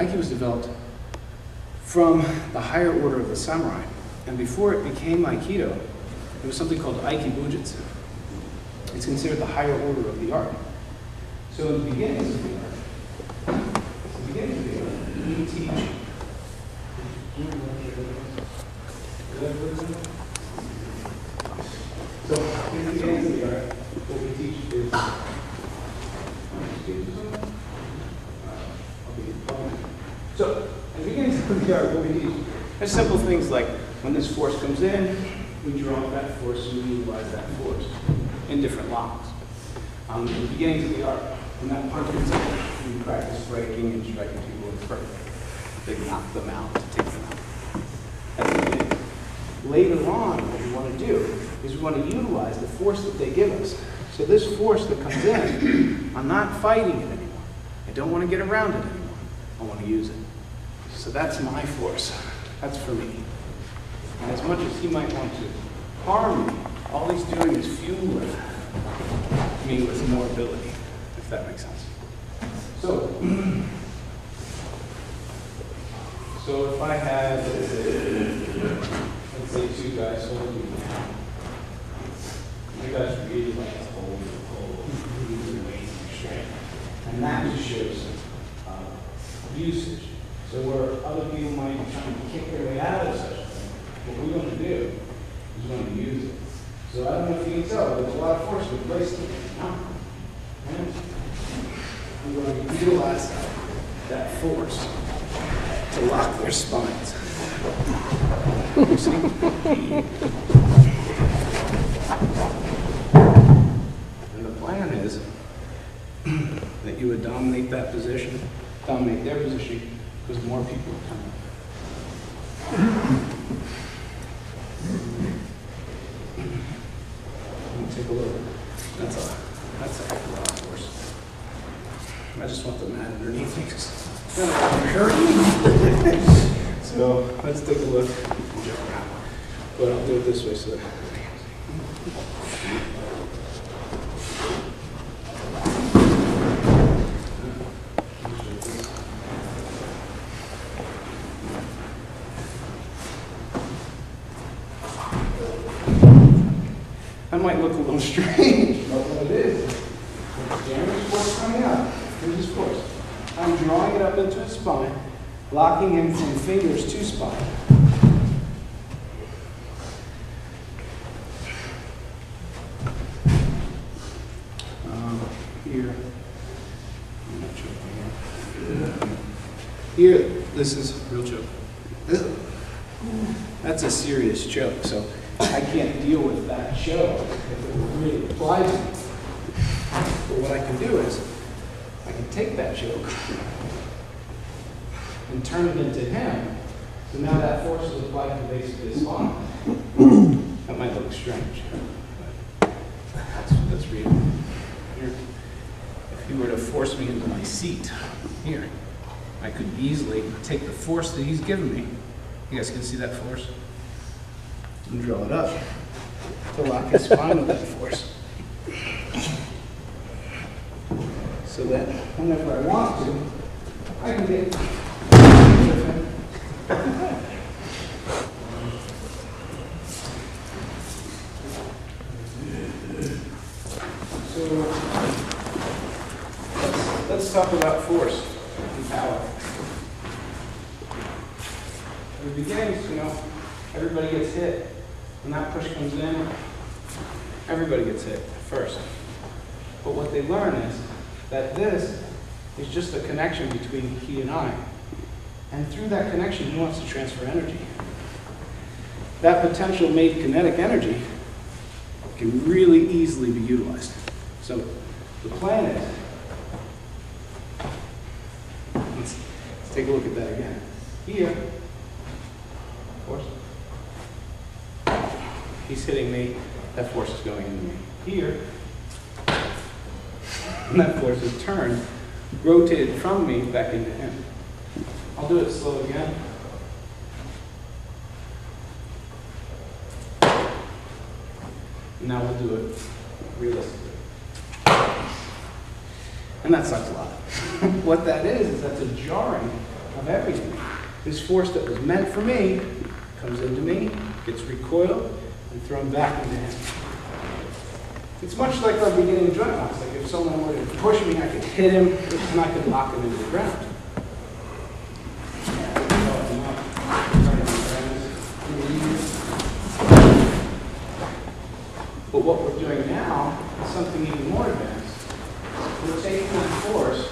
Aikido was developed from the higher order of the samurai. And before it became Aikido, it was something called Sogobujutsu. It's considered the higher order of the art. So in the beginnings of the art, we teach. So in the beginnings of the art, what we teach is so in the beginnings of the art, what we teach are simple things like when this force comes in, we draw that force and we utilize that force in different locks. In the beginnings of the art, when that punch comes in, we practice breaking and striking people with break. They knock them out to take them out. That's the beginning. Later on, what we want to do is we want to utilize the force that they give us. So this force that comes in, I'm not fighting it anymore. I don't want to get around it anymore. I want to use it. So that's my force. That's for me. And as much as he might want to harm me, all he's doing is fueling me with more ability, if that makes sense. So if I had, let's say two guys holding me down, you guys really like to hold, really amazing strength. And that just shows usage. So where other people might be trying to kick their way out of such a thing, what we want to do is we want to use it. So I don't know if you can tell, but there's a lot of force we place in it. I'm going to utilize that force to lock their spines. You see? And the plan is that you would dominate that position, dominate their position, because more people are coming. Take a look. That's a heck of a lot of force. I just want the mat underneath me because so let's take a look. But I'll do it this way so that that might look a little strange, but what it is Jeremy's force coming out. Here's his force. I'm drawing it up into his spine, locking him from fingers to spine. Here, I'm not choking here. Here, this is real choke. That's a serious choke, so I can't deal with that choke if it really applies to me. But what I can do is, I can take that choke and turn it into him. So now that force is applied to basically his spine. That might look strange, but that's real. Here, if he were to force me into my seat, here, I could easily take the force that he's given me. You guys can see that force? And draw it up to lock his spine with that force. So that whenever I want to, I can get rid of him. So let's talk about force and power. In the beginnings, everybody gets hit. When that push comes in, everybody gets hit first. But what they learn is that this is just a connection between he and I. And through that connection, he wants to transfer energy. That potential made kinetic energy can really easily be utilized. So the plan is, let's take a look at that again. Here, of course, he's hitting me, that force is going into me. Here, and that force is turned, rotated from me back into him. I'll do it slow again. Now we'll do it realistically. And that sucks a lot. What that is that's a jarring of everything. This force that was meant for me comes into me, gets recoiled, and thrown back into him. It's much like our beginning joint locks. Like if someone were to push me, I could hit him, and I could lock him into the ground. But what we're doing now is something even more advanced. We're taking that force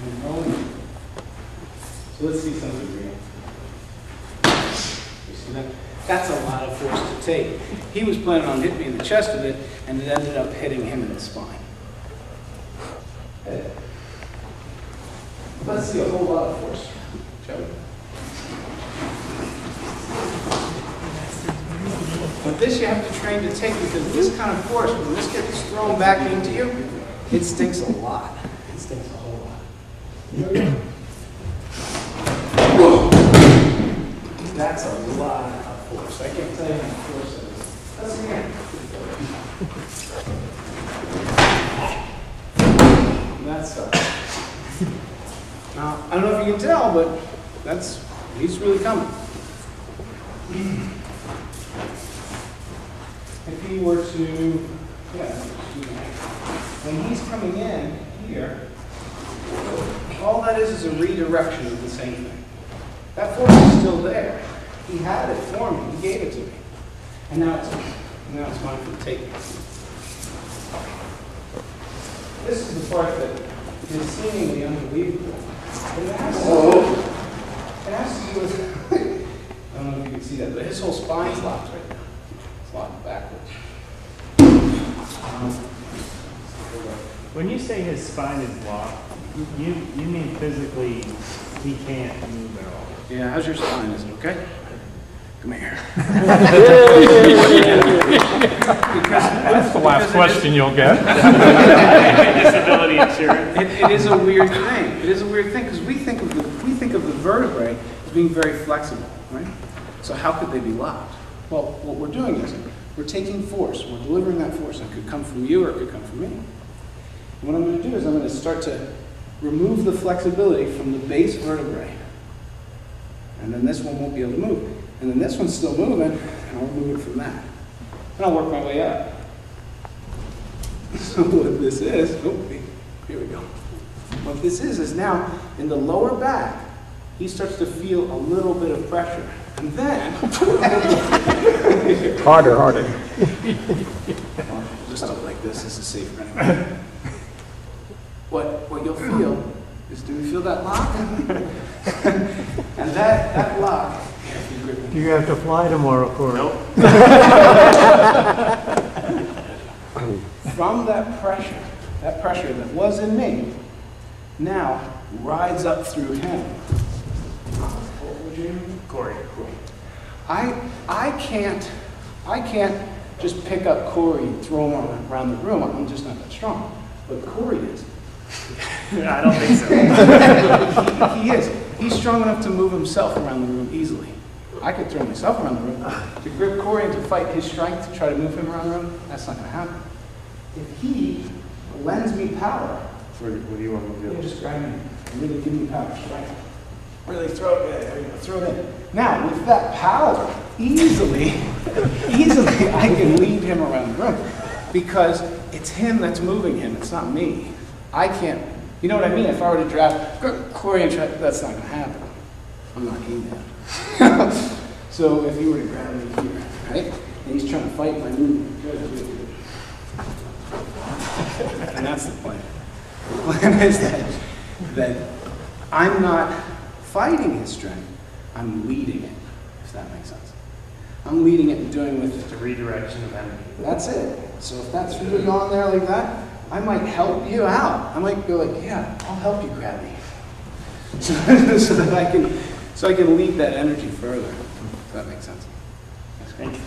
and rolling it. So let's see something real. You see that? That's a lot of force to take. He was planning on hitting me in the chest with it, and it ended up hitting him in the spine. Let's see a whole lot of force, shall we? But this you have to train to take, because this kind of force, when this gets thrown back into you, it stinks a lot. It stinks a whole lot. Whoa. That's a lot of force. I can't tell you how much force that is. Let's see again. That's now, I don't know if you can tell, but he's really coming. If he were to, when he's coming in here, all that is a redirection of the same thing. That force is still there. He had it for me. He gave it to me. And now it's mine for the taking. This is the part that is seemingly unbelievable. But it has to do with, I don't know if you can see that, but his whole spine's locked right now. It's locked backwards. When you say his spine is locked, you mean physically he can't move at all? Yeah, how's your spine? Is it okay? Come here. That's the last question you'll get. Disability insurance. It is a weird thing. It is a weird thing because we think of the vertebrae as being very flexible, right? So how could they be locked? Well, what we're doing is we're taking force. We're delivering that force. It could come from you or it could come from me. And what I'm going to do is I'm going to start to remove the flexibility from the base vertebrae. And then this one won't be able to move. And then this one's still moving, and I'll remove it from that. And I'll work my way up. So what this is, here we go. What this is now, in the lower back, he starts to feel a little bit of pressure. And then... Harder. Just up like this is safer anyway. What you'll feel is, do you feel that lock? And that lock... You have to fly tomorrow for it. Nope. From that pressure that was in me, now rides up through him. What would you name? Corey. I can't just pick up Corey and throw him around the room. I'm just not that strong. But Corey is. I don't think so. He is. He's strong enough to move himself around the room easily. I could throw myself around the room. To grip Corey and to fight his strength to try to move him around the room, that's not going to happen. If he lends me power, What do you want me to do? just grab me and really give me power, strength. Really throw it, there you go, throw it in. Now, with that power, easily, I can lead him around the room because it's him that's moving him, it's not me. I can't, you know what I mean? If I were to grab Corey and try, that's not going to happen. I'm not He-Man. So if you were to grab me here, right? And he's trying to fight my movement. Good. And that's the plan. The plan is that I'm not fighting his strength, I'm leading it, if that makes sense. I'm leading it and doing with it. The redirection of energy. That's it. So if that's really on there like that, I might help you out. I might go like, yeah, I'll help you grab me. So that I can lead that energy further. If that makes sense. Thank you.